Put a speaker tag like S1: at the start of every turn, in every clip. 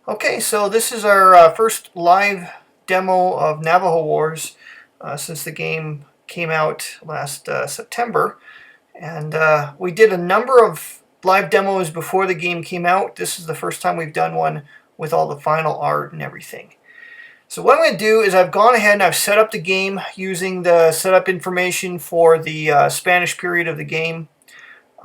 S1: Okay, so this is our first live demo of Navajo Wars since the game came out last September. And we did a number of live demos before the game came out. This is the first time we've done one with all the final art and everything. So what I'm going to do is I've gone ahead and I've set up the game using the setup information for the Spanish period of the game.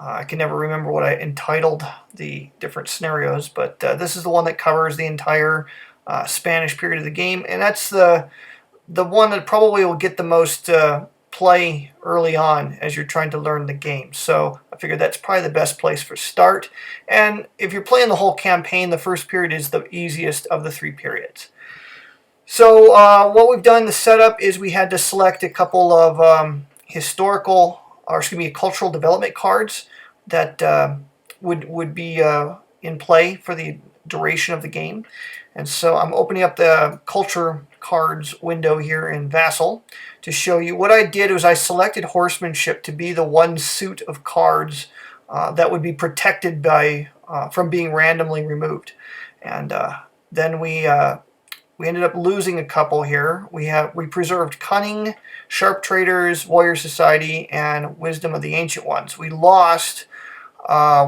S1: I can never remember what I entitled the different scenarios, but this is the one that covers the entire Spanish period of the game, and that's the one that probably will get the most play early on as you're trying to learn the game. So I figured that's probably the best place for start. And if you're playing the whole campaign, the first period is the easiest of the three periods. So what we've done, the setup, is we had to select a couple of historical, or excuse me, cultural development cards that would be in play for the duration of the game. And so I'm opening up the culture cards window here in Vassal to show you. What I did was I selected horsemanship to be the one suit of cards that would be protected by from being randomly removed. And then we ended up losing a couple here. We preserved cunning, sharp traders, warrior society, and wisdom of the ancient ones. We lost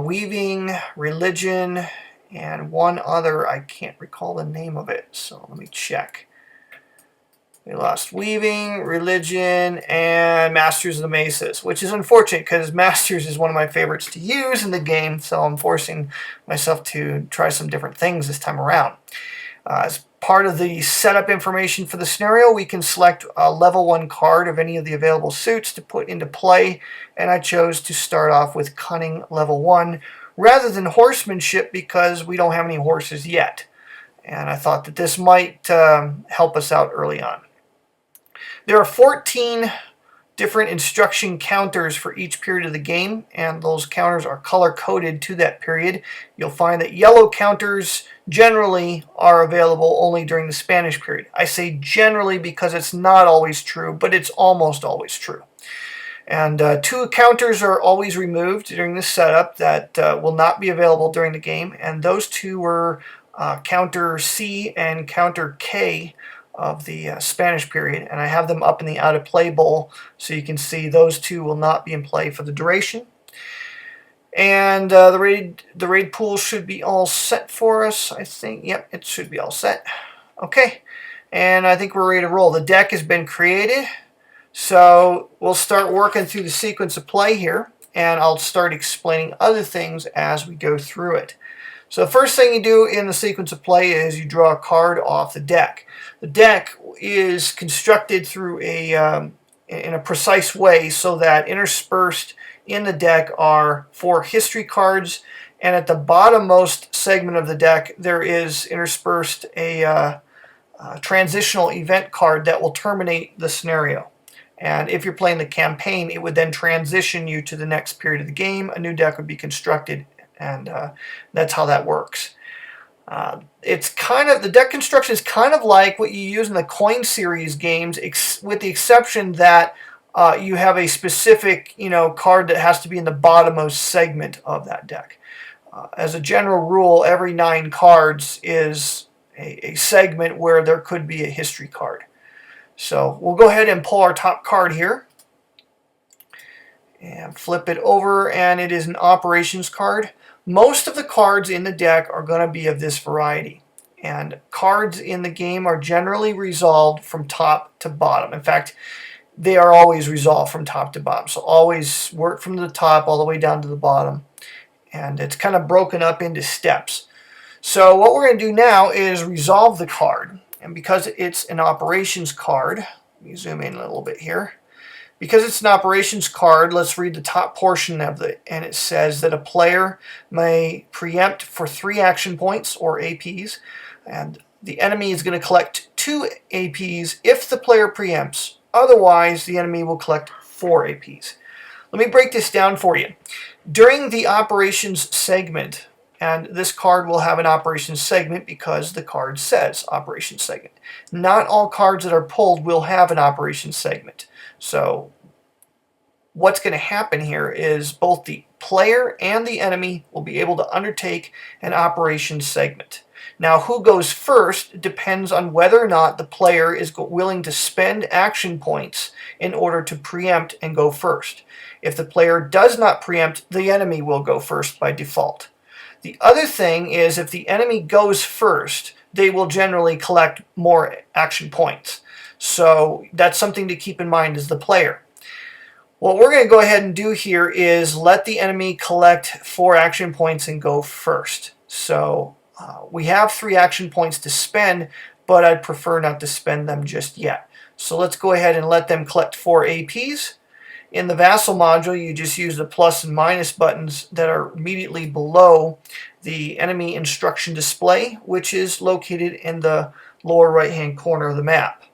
S1: weaving, religion, and one other. I can't recall the name of it, so let me check. We lost weaving, religion, and Masters of the Mesas, which is unfortunate because Masters is one of my favorites to use in the game, so I'm forcing myself to try some different things this time around. As part of the setup information for the scenario, we can select a level 1 card of any of the available suits to put into play, and I chose to start off with Cunning level 1 rather than Horsemanship because we don't have any horses yet, and I thought that this might help us out early on. There are 14 different instruction counters for each period of the game, and those counters are color-coded to that period. You'll find that yellow counters generally are available only during the Spanish period. I say generally because it's not always true, but it's almost always true. And 2 counters are always removed during the setup that will not be available during the game, and those 2 were counter C and counter K of the Spanish period, and I have them up in the out of play bowl so you can see those 2 will not be in play for the duration. And the raid pool should be all set for us, I think. Yep, it should be all set. Okay, and I think we're ready to roll. The deck has been created, so we'll start working through the sequence of play here, and I'll start explaining other things as we go through it. So the first thing you do in the sequence of play is you draw a card off the deck. The deck is constructed through in a precise way so that interspersed in the deck are 4 history cards, and at the bottommost segment of the deck there is interspersed a transitional event card that will terminate the scenario. And if you're playing the campaign, it would then transition you to the next period of the game. A new deck would be constructed, and that's how that works. It's kind of, the deck construction is kind of like what you use in the coin series games, with the exception that you have a specific, card that has to be in the bottommost segment of that deck. As a general rule, every 9 cards is a segment where there could be a history card. So we'll go ahead and pull our top card here and flip it over, and it is an operations card. Most of the cards in the deck are going to be of this variety, and cards in the game are generally resolved from top to bottom. In fact, they are always resolved from top to bottom, so always work from the top all the way down to the bottom, and it's kind of broken up into steps. So what we're going to do now is resolve the card, and because it's an operations card, let me zoom in a little bit here. Because it's an operations card, let's read the top portion of it, and it says that a player may preempt for 3 action points, or APs, and the enemy is going to collect 2 APs if the player preempts. Otherwise, the enemy will collect 4 APs. Let me break this down for you. During the operations segment, and this card will have an operations segment because the card says operations segment. Not all cards that are pulled will have an operations segment. So what's going to happen here is both the player and the enemy will be able to undertake an operation segment. Now, who goes first depends on whether or not the player is willing to spend action points in order to preempt and go first. If the player does not preempt, the enemy will go first by default. The other thing is, if the enemy goes first, they will generally collect more action points. So that's something to keep in mind as the player. What we're going to go ahead and do here is let the enemy collect 4 action points and go first. So we have 3 action points to spend, but I'd prefer not to spend them just yet. So let's go ahead and let them collect 4 APs. In the vassal module, you just use the plus and minus buttons that are immediately below the enemy instruction display, which is located in the lower right-hand corner of the map.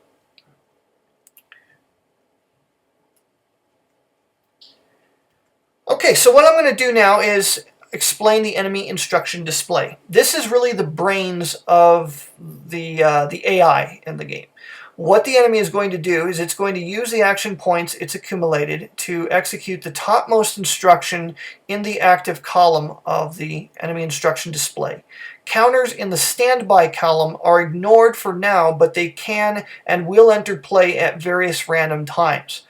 S1: Okay, so what I'm going to do now is explain the enemy instruction display. This is really the brains of the AI in the game. What the enemy is going to do is it's going to use the action points it's accumulated to execute the topmost instruction in the active column of the enemy instruction display. Counters in the standby column are ignored for now, but they can and will enter play at various random times.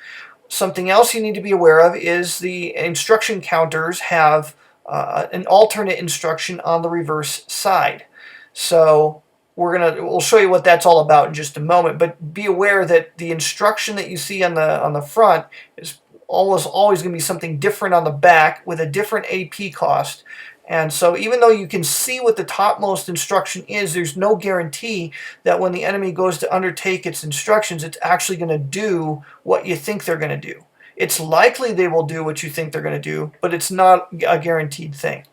S1: Something else you need to be aware of is the instruction counters have an alternate instruction on the reverse side. So we'll show you what that's all about in just a moment, but be aware that the instruction that you see on the front is almost always going to be something different on the back with a different AP cost. And so even though you can see what the topmost instruction is, there's no guarantee that when the enemy goes to undertake its instructions, it's actually going to do what you think they're going to do. It's likely they will do what you think they're going to do, but it's not a guaranteed thing.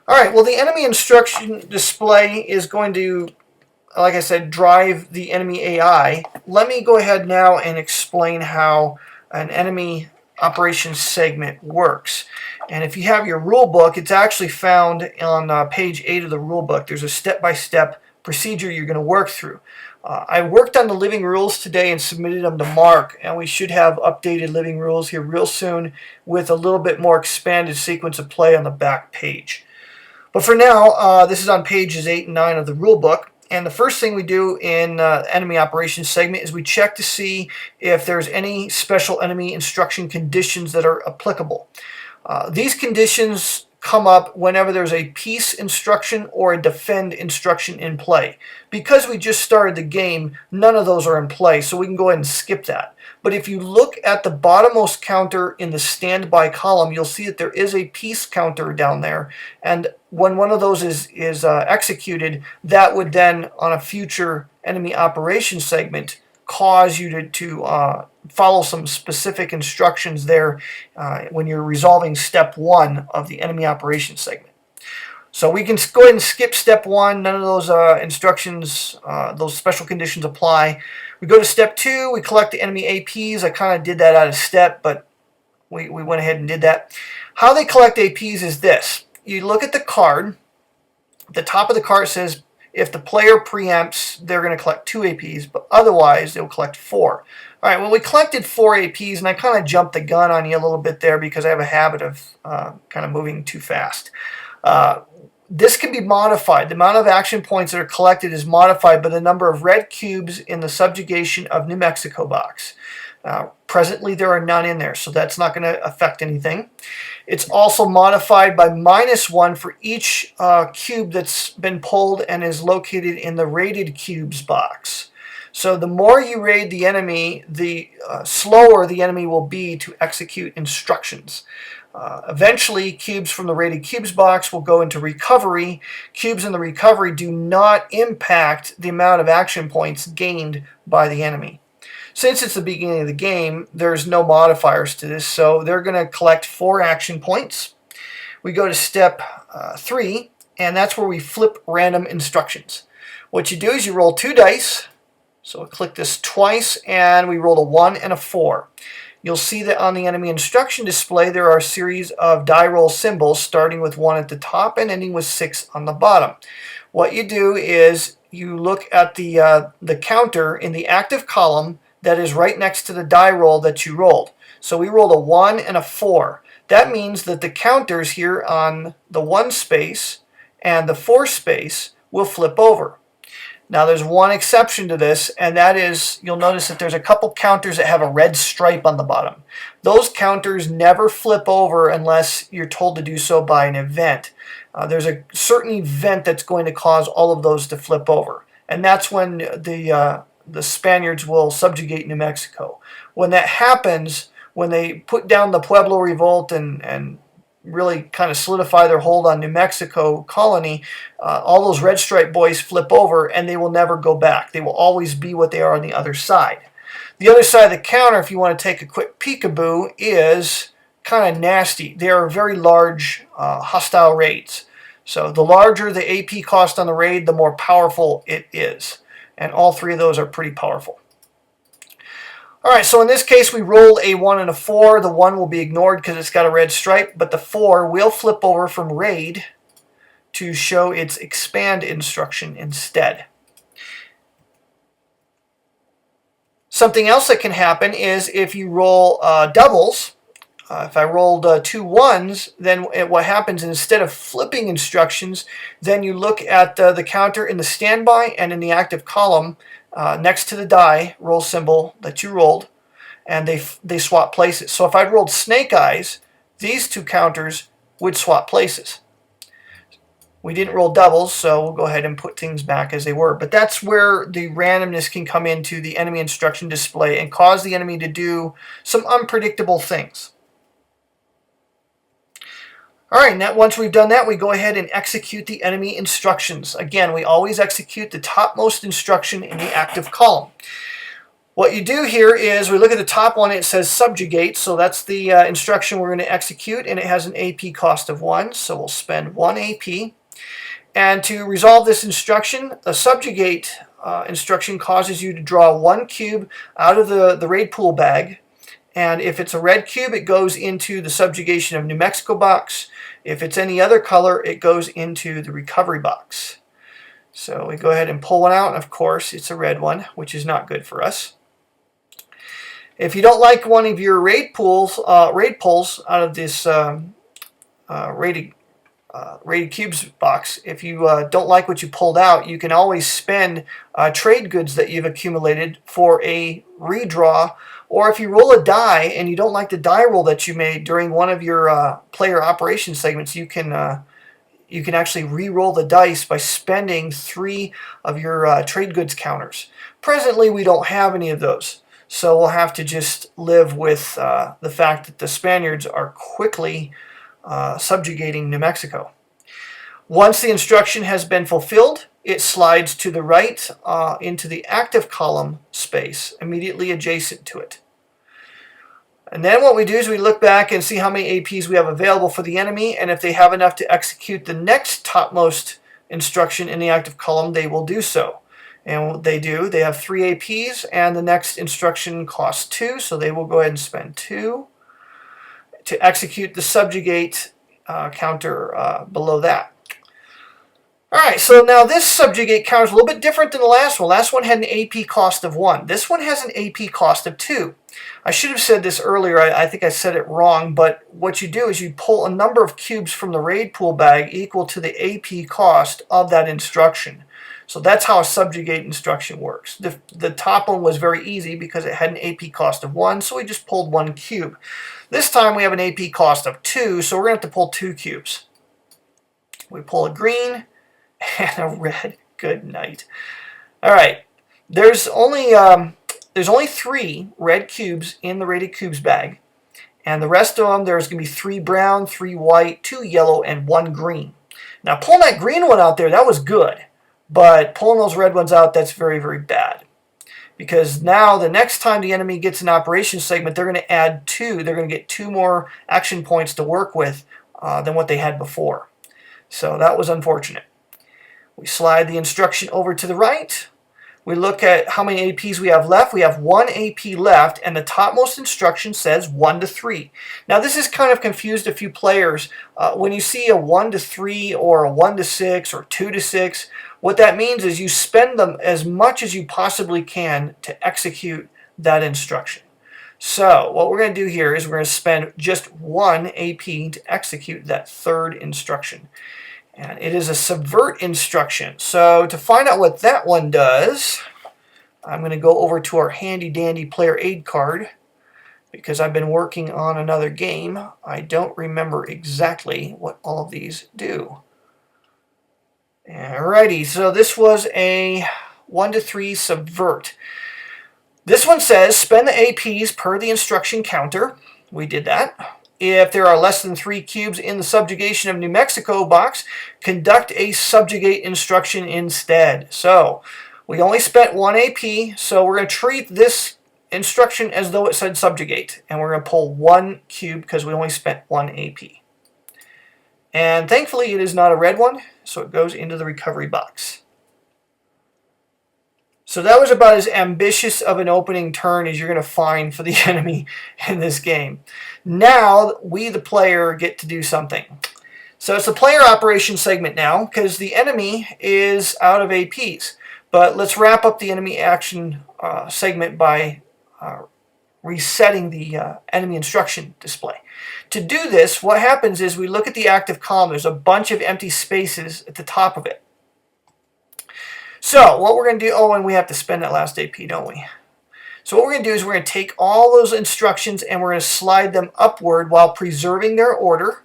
S1: All right, well, the enemy instruction display is going to, like I said, drive the enemy AI. Let me go ahead now and explain how an enemy operations segment works. And if you have your rule book, it's actually found on page 8 of the rule book. There's a step-by-step procedure you're going to work through. I worked on the living rules today and submitted them to Mark, and we should have updated living rules here real soon with a little bit more expanded sequence of play on the back page. But for now, this is on pages 8 and 9 of the rule book. And the first thing we do in enemy operations segment is we check to see if there's any special enemy instruction conditions that are applicable. These conditions come up whenever there's a peace instruction or a defend instruction in play. Because we just started the game, none of those are in play, so we can go ahead and skip that. But if you look at the bottommost counter in the standby column, you'll see that there is a peace counter down there. And when one of those is executed, that would then, on a future enemy operations segment, cause you to follow some specific instructions there when you're resolving step 1 of the enemy operations segment. So we can go ahead and skip step 1. None of those instructions, those special conditions apply. We go to step 2. We collect the enemy APs. I kind of did that out of step, but we went ahead and did that. How they collect APs is this. You look at the card. The top of the card says if the player preempts, they're going to collect 2 APs, but otherwise they'll collect 4. All right, well, we collected 4 APs, and I kind of jumped the gun on you a little bit there because I have a habit of kind of moving too fast. This can be modified. The amount of action points that are collected is modified by the number of red cubes in the subjugation of New Mexico box. Presently, there are none in there, so that's not going to affect anything. It's also modified by -1 for each cube that's been pulled and is located in the raided cubes box. So the more you raid the enemy, the slower the enemy will be to execute instructions. Eventually, cubes from the raided cubes box will go into recovery. Cubes in the recovery do not impact the amount of action points gained by the enemy. Since it's the beginning of the game, there's no modifiers to this, so they're going to collect 4 action points. We go to step 3, and that's where we flip random instructions. What you do is you roll 2 dice. So I click this twice, and we roll a 1 and a 4. You'll see that on the enemy instruction display, there are a series of die roll symbols, starting with 1 at the top and ending with 6 on the bottom. What you do is you look at the counter in the active column that is right next to the die roll that you rolled. So we rolled a 1 and a 4. that means that the counters here on the 1 space and the 4 space will flip over. Now there's one exception to this, and that is, you'll notice that there's a couple counters that have a red stripe on the bottom. Those counters never flip over unless you're told to do so by an event. There's a certain event that's going to cause all of those to flip over, and that's when the Spaniards will subjugate New Mexico. When that happens, when they put down the Pueblo Revolt and really kind of solidify their hold on New Mexico colony, all those red stripe boys flip over and they will never go back. They will always be what they are on the other side. The other side of the counter, if you want to take a quick peekaboo, is kind of nasty. They are very large hostile raids. So the larger the AP cost on the raid, the more powerful it is. And all three of those are pretty powerful. Alright, so in this case we roll a 1 and a 4. The 1 will be ignored because it's got a red stripe, but the 4 will flip over from raid to show its expand instruction instead. Something else that can happen is if you roll doubles. If I rolled 2 1s, then what happens, instead of flipping instructions, then you look at the counter in the standby and in the active column next to the die roll symbol that you rolled, and they swap places. So if I'd rolled snake eyes, these two counters would swap places. We didn't roll doubles, so we'll go ahead and put things back as they were. But that's where the randomness can come into the enemy instruction display and cause the enemy to do some unpredictable things. Alright, now once we've done that, we go ahead and execute the enemy instructions. Again, we always execute the topmost instruction in the active column. What you do here is we look at the top one, it says subjugate, so that's the instruction we're going to execute, and it has an AP cost of 1, so we'll spend 1 AP. And to resolve this instruction, the subjugate instruction causes you to draw 1 cube out of the raid pool bag, and if it's a red cube, it goes into the subjugation of New Mexico box. If it's any other color, it goes into the recovery box. So we go ahead and pull one out, and of course it's a red one, which is not good for us. If you don't like one of your raid pulls out of this rated cubes box, if you don't like what you pulled out, you can always spend trade goods that you've accumulated for a redraw. Or if you roll a die and you don't like the die roll that you made during one of your player operation segments, you can actually re-roll the dice by spending 3 of your trade goods counters. Presently, we don't have any of those, so we'll have to just live with the fact that the Spaniards are quickly subjugating New Mexico. Once the instruction has been fulfilled, it slides to the right into the active column space immediately adjacent to it. And then what we do is we look back and see how many APs we have available for the enemy, and if they have enough to execute the next topmost instruction in the active column, they will do so. And they do. They have 3 APs, and the next instruction costs 2, so they will go ahead and spend 2 to execute the subjugate counter below that. Alright, so now this subjugate counter is a little bit different than the last one. Last one had an AP cost of 1. This one has an AP cost of 2. I should have said this earlier. I think I said it wrong, but what you do is you pull a number of cubes from the raid pool bag equal to the AP cost of that instruction. So that's how a subjugate instruction works. The top one was very easy because it had an AP cost of 1, so we just pulled 1 cube. This time we have an AP cost of 2, so we're going to have to pull 2 cubes. We pull a green and a red. Good night. Alright, there's only 3 red cubes in the rated cubes bag, and the rest of them, there's going to be 3 brown, 3 white, 2 yellow, and 1 green. Now pulling that green one out there, that was good, but pulling those red ones out, that's very, very bad. Because now the next time the enemy gets an operation segment, they're going to add 2. They're going to get 2 more action points to work with than what they had before. So that was unfortunate. We slide the instruction over to the right. We look at how many APs we have left. We have 1 AP left, and the topmost instruction says 1 to 3. Now this has kind of confused a few players. When you see a 1 to 3 or a 1 to 6 or 2 to 6, what that means is you spend them as much as you possibly can to execute that instruction. So what we're going to do here is we're going to spend just 1 AP to execute that third instruction. And it is a subvert instruction. So to find out what that one does, I'm going to go over to our handy dandy player aid card. Because I've been working on another game, I don't remember exactly what all of these do. Alrighty, so this was a 1 to 3 subvert. This one says spend the APs per the instruction counter. We did that. If there are less than 3 cubes in the subjugation of New Mexico box, conduct a subjugate instruction instead. So we only spent 1 AP, so we're going to treat this instruction as though it said subjugate, and we're going to pull 1 cube because we only spent 1 AP. And thankfully it is not a red one, so it goes into the recovery box. So that was about as ambitious of an opening turn as you're going to find for the enemy in this game. Now we, the player, get to do something. So it's the player operation segment now, because the enemy is out of APs. But let's wrap up the enemy action segment by resetting the enemy instruction display. To do this, what happens is we look at the active column. There's a bunch of empty spaces at the top of it. So what we're going to do, oh, and we have to spend that last AP, don't we? So what we're going to do is we're going to take all those instructions and we're going to slide them upward while preserving their order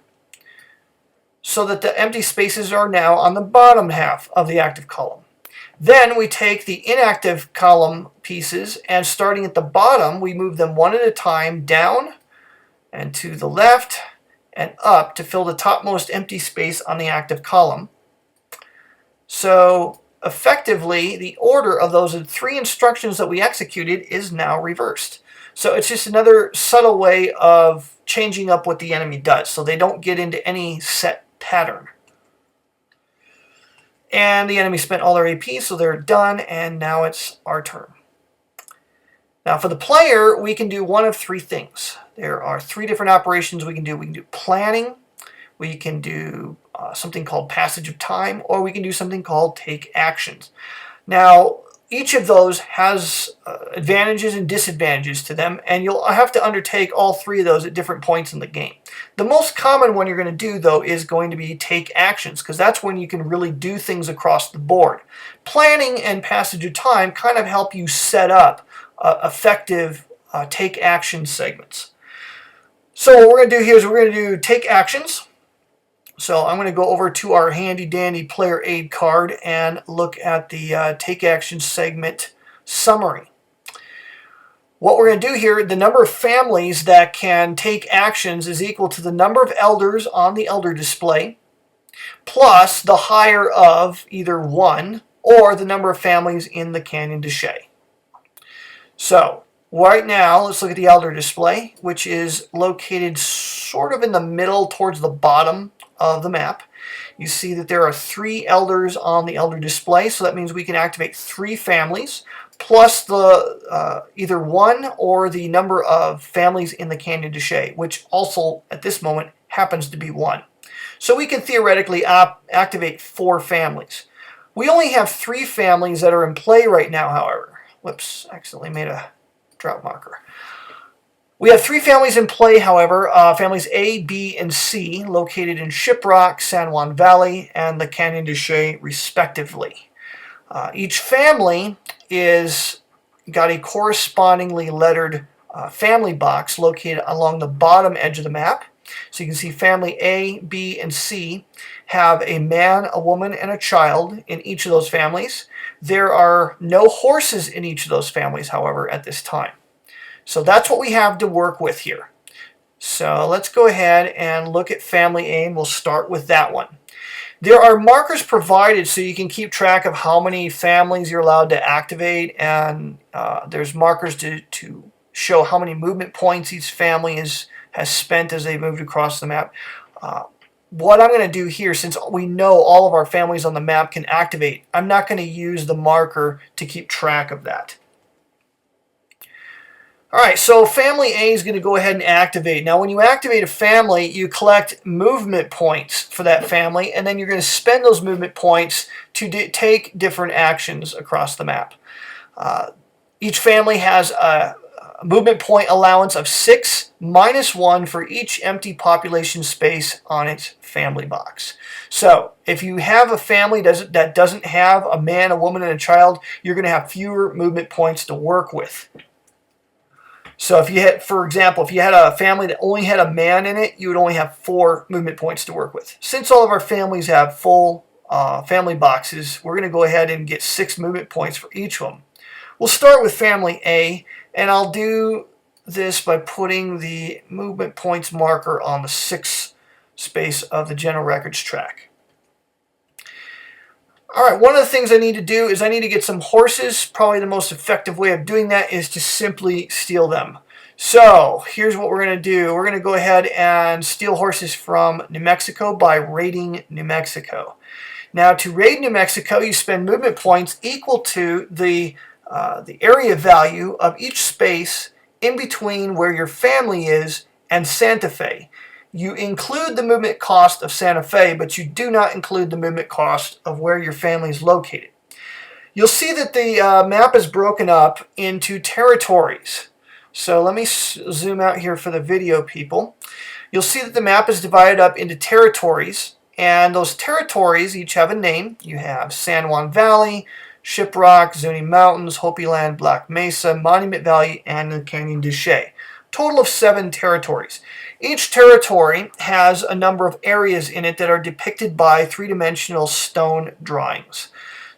S1: so that the empty spaces are now on the bottom half of the active column. Then we take the inactive column pieces and starting at the bottom, we move them one at a time down and to the left and up to fill the topmost empty space on the active column. So effectively, the order of those 3 instructions that we executed is now reversed. So it's just another subtle way of changing up what the enemy does so they don't get into any set pattern. And the enemy spent all their AP, so they're done, and now it's our turn. Now for the player, we can do one of 3 things. There are 3 different operations we can do. We can do planning, we can do something called passage of time, or we can do something called take actions. Now each of those has advantages and disadvantages to them, and you'll have to undertake all 3 of those at different points in the game. The most common one you're going to do, though, is going to be take actions, because that's when you can really do things across the board. Planning and passage of time kind of help you set up effective take action segments. So what we're going to do here is we're going to do take actions. So I'm going to go over to our handy dandy player aid card and look at the take action segment summary. What we're going to do here, the number of families that can take actions is equal to the number of elders on the elder display plus the higher of either 1 or the number of families in the Canyon de Chelly. So right now, let's look at the elder display, which is located sort of in the middle towards the bottom of the map. You see that there are 3 elders on the elder display, so that means we can activate 3 families plus the either 1 or the number of families in the Canyon de Chelly, which also at this moment happens to be 1. So we can theoretically activate 4 families. We only have 3 families that are in play right now, however. Whoops, accidentally made a drop marker. We have 3 families in play, however, families A, B, and C, located in Shiprock, San Juan Valley, and the Canyon de Chelly, respectively. Each family is got a correspondingly lettered family box located along the bottom edge of the map. So you can see family A, B, and C have a man, a woman, and a child in each of those families. There are no horses in each of those families, however, at this time. So that's what we have to work with here. So let's go ahead and look at family A, and we'll start with that one. There are markers provided so you can keep track of how many families you're allowed to activate, and there's markers to show how many movement points each family has spent as they moved across the map. What I'm going to do here, since we know all of our families on the map can activate, I'm not going to use the marker to keep track of that. Alright, so family A is going to go ahead and activate. Now when you activate a family, you collect movement points for that family, and then you're going to spend those movement points to take different actions across the map. Each family has movement point allowance of 6 minus 1 for each empty population space on its family box. So if you have a family that doesn't have a man, a woman, and a child, you're going to have fewer movement points to work with. So if you had, for example, if you had a family that only had a man in it, you would only have 4 movement points to work with. Since all of our families have full family boxes, we're going to go ahead and get 6 movement points for each of them. We'll start with family A, and I'll do this by putting the movement points marker on the 6th space of the general records track. Alright, one of the things I need to do is I need to get some horses. Probably the most effective way of doing that is to simply steal them. So here's what we're going to do. We're going to go ahead and steal horses from New Mexico by raiding New Mexico. Now to raid New Mexico, you spend movement points equal to the area value of each space in between where your family is and Santa Fe. You include the movement cost of Santa Fe, but you do not include the movement cost of where your family is located. You'll see that the map is broken up into territories. So let me zoom out here for the video people. You'll see that the map is divided up into territories, and those territories each have a name. You have San Juan Valley, Shiprock, Zuni Mountains, Hopi Land, Black Mesa, Monument Valley, and the Canyon de Chelly. Total of 7 territories. Each territory has a number of areas in it that are depicted by 3-dimensional stone drawings.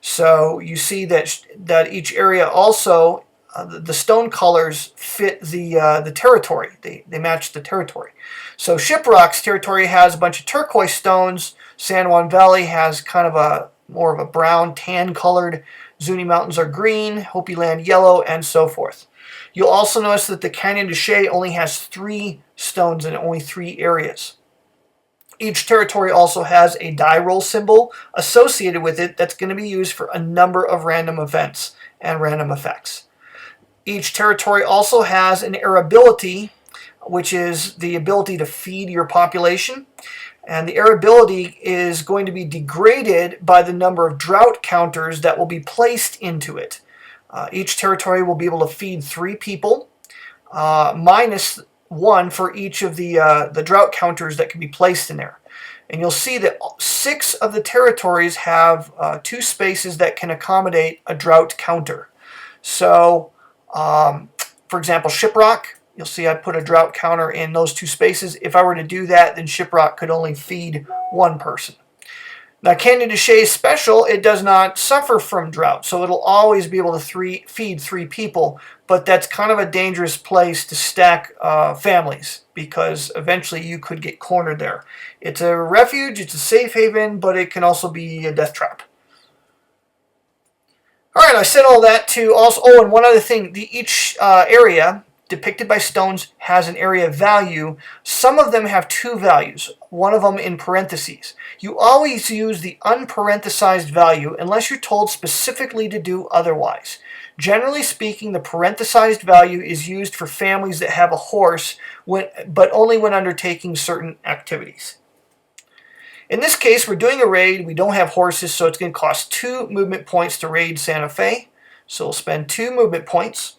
S1: So you see that each area also, the stone colors fit the territory. They match the territory. So Shiprock's territory has a bunch of turquoise stones. San Juan Valley has kind of more of a brown, tan-colored. Zuni Mountains are green, Hopi Land yellow, and so forth. You'll also notice that the Canyon de Chelly only has 3 stones in only 3 areas. Each territory also has a die roll symbol associated with it that's going to be used for a number of random events and random effects. Each territory also has an arability, which is the ability to feed your population. And the arability is going to be degraded by the number of drought counters that will be placed into it. Each territory will be able to feed 3 people, minus 1 for each of the drought counters that can be placed in there. And you'll see that 6 of the territories have 2 spaces that can accommodate a drought counter. So, for example, Shiprock, you'll see I put a drought counter in those 2 spaces. If I were to do that, then Shiprock could only feed 1 person. Now, Canyon de Chelly is special. It does not suffer from drought, so it'll always be able to feed 3 people, but that's kind of a dangerous place to stack families because eventually you could get cornered there. It's a refuge, it's a safe haven, but it can also be a death trap. All right, I said all that to also, oh, and one other thing, each area depicted by stones has an area value. Some of them have 2 values, one of them in parentheses. You always use the unparenthesized value unless you're told specifically to do otherwise. Generally speaking, the parenthesized value is used for families that have a horse, but only when undertaking certain activities. In this case, we're doing a raid. We don't have horses, so it's going to cost 2 movement points to raid Santa Fe. So we'll spend 2 movement points.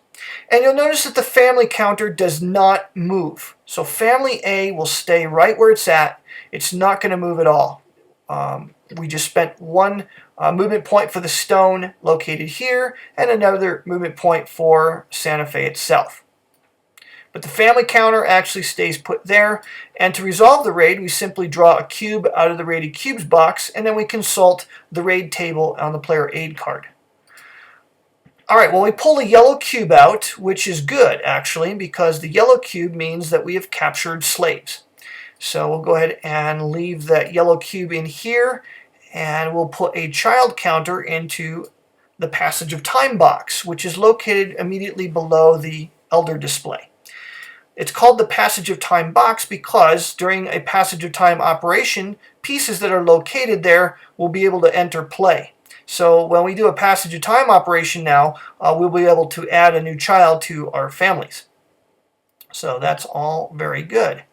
S1: And you'll notice that the family counter does not move. So family A will stay right where it's at. It's not going to move at all. We just spent 1 movement point for the stone located here and another movement point for Santa Fe itself. But the family counter actually stays put there. And to resolve the raid, we simply draw a cube out of the raided cubes box, and then we consult the raid table on the player aid card. All right, well, we pull a yellow cube out, which is good, actually, because the yellow cube means that we have captured slaves. So we'll go ahead and leave that yellow cube in here, and we'll put a child counter into the passage of time box, which is located immediately below the elder display. It's called the passage of time box because during a passage of time operation, pieces that are located there will be able to enter play. So when we do a passage of time operation now, we'll be able to add a new child to our families. So that's all very good.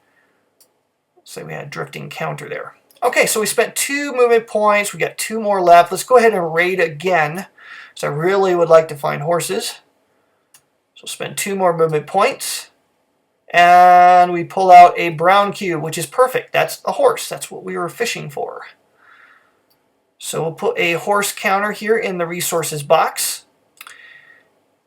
S1: So we had a drifting counter there. Okay, so we spent 2 movement points. We got 2 more left. Let's go ahead and raid again. So I really would like to find horses. So spend 2 more movement points. And we pull out a brown cube, which is perfect. That's a horse. That's what we were fishing for. So we'll put a horse counter here in the resources box.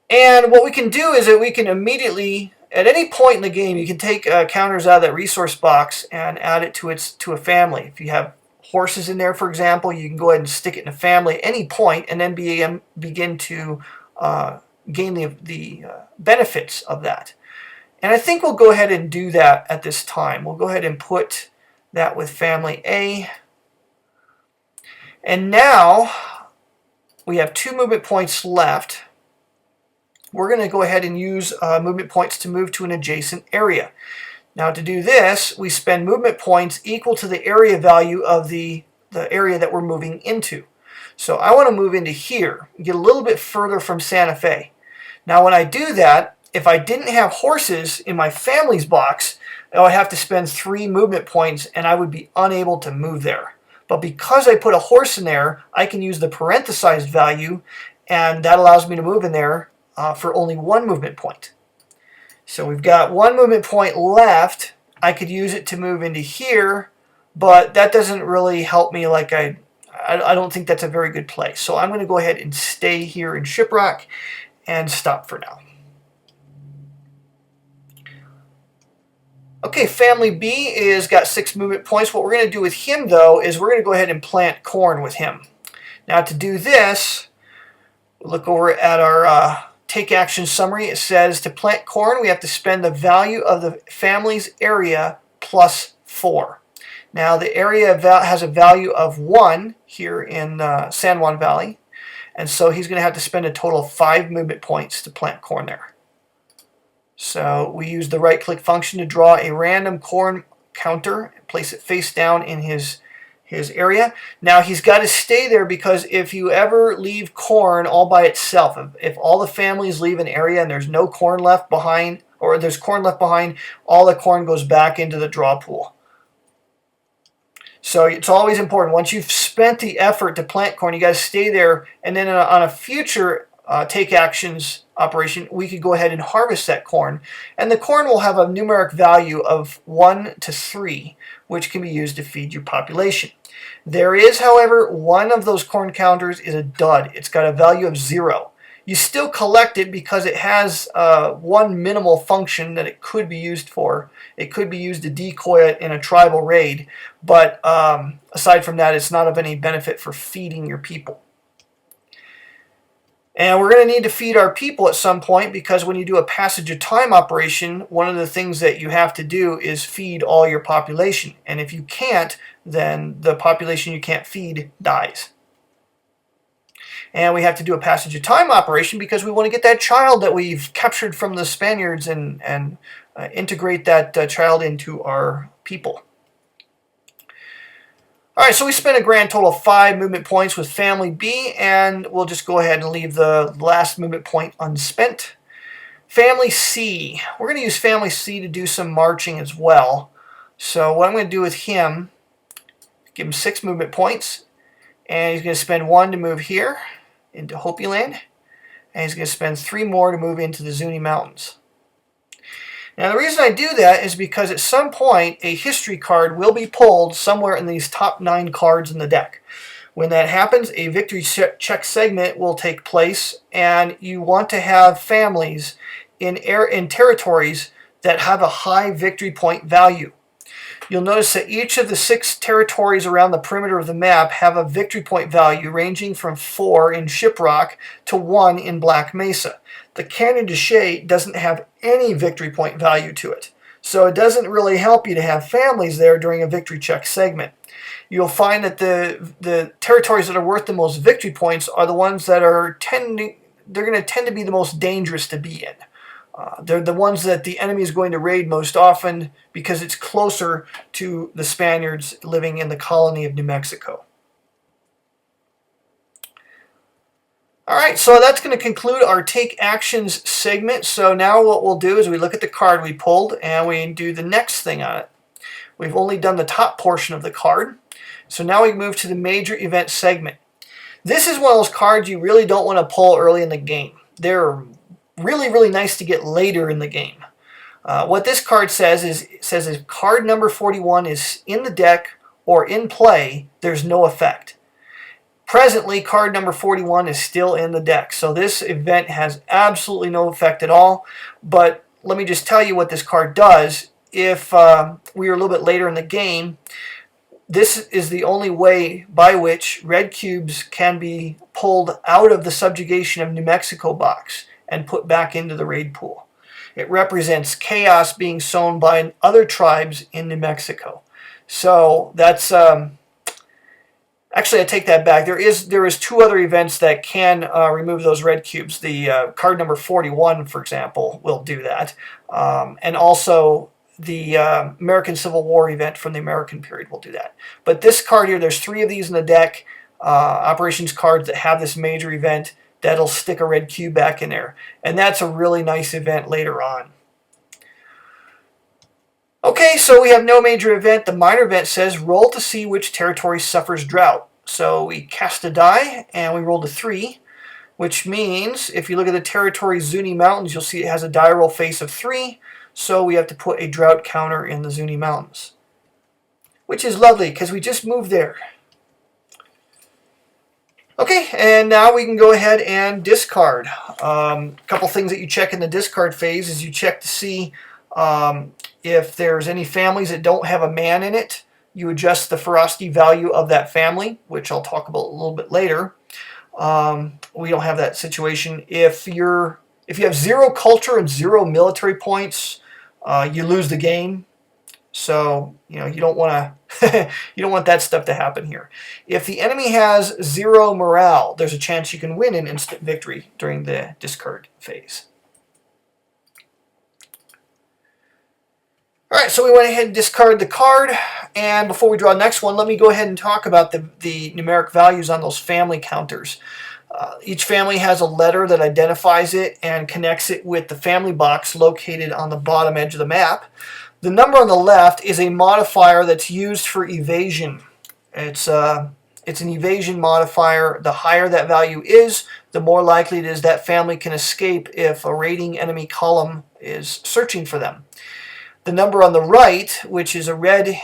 S1: And what we can do is that we can immediately, at any point in the game, you can take counters out of that resource box and add it to a family. If you have horses in there, for example, you can go ahead and stick it in a family at any point and then begin to gain the benefits of that. And I think we'll go ahead and do that at this time. We'll go ahead and put that with family A. And now we have 2 movement points left. We're going to go ahead and use movement points to move to an adjacent area. Now to do this, we spend movement points equal to the area value of the area that we're moving into. So I want to move into here, get a little bit further from Santa Fe. Now when I do that, if I didn't have horses in my family's box, I would have to spend 3 movement points and I would be unable to move there. But because I put a horse in there, I can use the parenthesized value, and that allows me to move in there for only 1 movement point. So we've got 1 movement point left. I could use it to move into here, but that doesn't really help me. Like I don't think that's a very good place. So I'm going to go ahead and stay here in Shiprock and stop for now. Okay, family B is got 6 movement points. What we're going to do with him, though, is we're going to go ahead and plant corn with him. Now, to do this, look over at our take action summary. It says to plant corn, we have to spend the value of the family's area plus 4. Now, the area has a value of 1 here in San Juan Valley, and so he's going to have to spend a total of 5 movement points to plant corn there. So we use the right-click function to draw a random corn counter and place it face down in his area. Now he's got to stay there because if you ever leave corn all by itself, if all the families leave an area and there's no corn left behind, or there's corn left behind, all the corn goes back into the draw pool. So it's always important. Once you've spent the effort to plant corn, you got to stay there, and then on a future take actions operation, we could go ahead and harvest that corn, and the corn will have a numeric value of 1 to 3, which can be used to feed your population. There is, however, one of those corn counters is a dud. It's got a value of 0. You still collect it because it has one minimal function that it could be used for. It could be used to decoy it in a tribal raid, but aside from that, it's not of any benefit for feeding your people. And we're going to need to feed our people at some point, because when you do a passage of time operation, one of the things that you have to do is feed all your population. And if you can't, then the population you can't feed dies. And we have to do a passage of time operation because we want to get that child that we've captured from the Spaniards and integrate that child into our people. All right, so we spent a grand total of 5 movement points with family B, and we'll just go ahead and leave the last movement point unspent. Family C. We're going to use family C to do some marching as well. So what I'm going to do with him, give him 6 movement points, and he's going to spend 1 to move here into Hopi Land, and he's going to spend 3 more to move into the Zuni Mountains. Now the reason I do that is because at some point a history card will be pulled somewhere in these top 9 cards in the deck. When that happens, a victory check segment will take place, and you want to have families in territories that have a high victory point value. You'll notice that each of the 6 territories around the perimeter of the map have a victory point value ranging from 4 in Shiprock to 1 in Black Mesa. The Canyon de Chelly doesn't have any victory point value to it, so it doesn't really help you to have families there during a victory check segment. You'll find that the territories that are worth the most victory points are the ones that are they're going to tend to be the most dangerous to be in. They're the ones that the enemy is going to raid most often because it's closer to the Spaniards living in the colony of New Mexico. Alright, so that's going to conclude our Take Actions segment. So now what we'll do is we look at the card we pulled and we do the next thing on it. We've only done the top portion of the card. So now we move to the Major Event segment. This is one of those cards you really don't want to pull early in the game. They're really nice to get later in the game. What this card says is, if card number 41 is in the deck or in play, there's no effect. Presently, card number 41 is still in the deck, so this event has absolutely no effect at all. But let me just tell you what this card does. If we are a little bit later in the game, this is the only way by which red cubes can be pulled out of the subjugation of New Mexico box and put back into the raid pool. It represents chaos being sown by other tribes in New Mexico. So that's... Actually, I take that back. There is 2 other events that can remove those red cubes. The card number 41, for example, will do that. And also the American Civil War event from the American period will do that. But this card here, there's 3 of these in the deck, operations cards that have this major event that'll stick a red cube back in there. And that's a really nice event later on. Okay, so we have no major event. The minor event says roll to see which territory suffers drought. So we cast a die and we rolled a 3, which means if you look at the territory Zuni Mountains, you'll see it has a die roll face of 3. So we have to put a drought counter in the Zuni Mountains, which is lovely because we just moved there. Okay, and now we can go ahead and discard. A couple things that you check in the discard phase is you check to see if there's any families that don't have a man in it. You adjust the ferocity value of that family, which I'll talk about a little bit later. We don't have that situation. If you have 0 culture and 0 military points, you lose the game. So you don't want to you don't want that stuff to happen here. If the enemy has 0 morale, there's a chance you can win an instant victory during the discard phase. All right, so we went ahead and discarded the card, and before we draw the next one, let me go ahead and talk about the numeric values on those family counters. Each family has a letter that identifies it and connects it with the family box located on the bottom edge of the map. The number on the left is a modifier that's used for evasion. It's an evasion modifier. The higher that value is, the more likely it is that family can escape if a raiding enemy column is searching for them. The number on the right, which is a red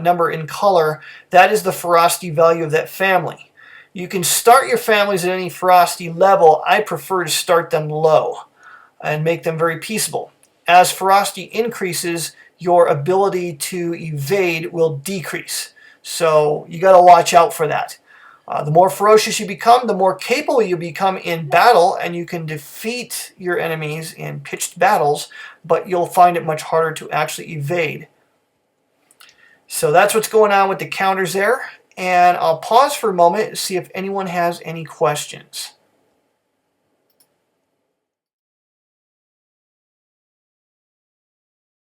S1: number in color, that is the ferocity value of that family. You can start your families at any ferocity level. I prefer to start them low and make them very peaceable. As ferocity increases, your ability to evade will decrease. So you got to watch out for that. The more ferocious you become, the more capable you become in battle, and you can defeat your enemies in pitched battles, but you'll find it much harder to actually evade. So that's what's going on with the counters there, and I'll pause for a moment to see if anyone has any questions.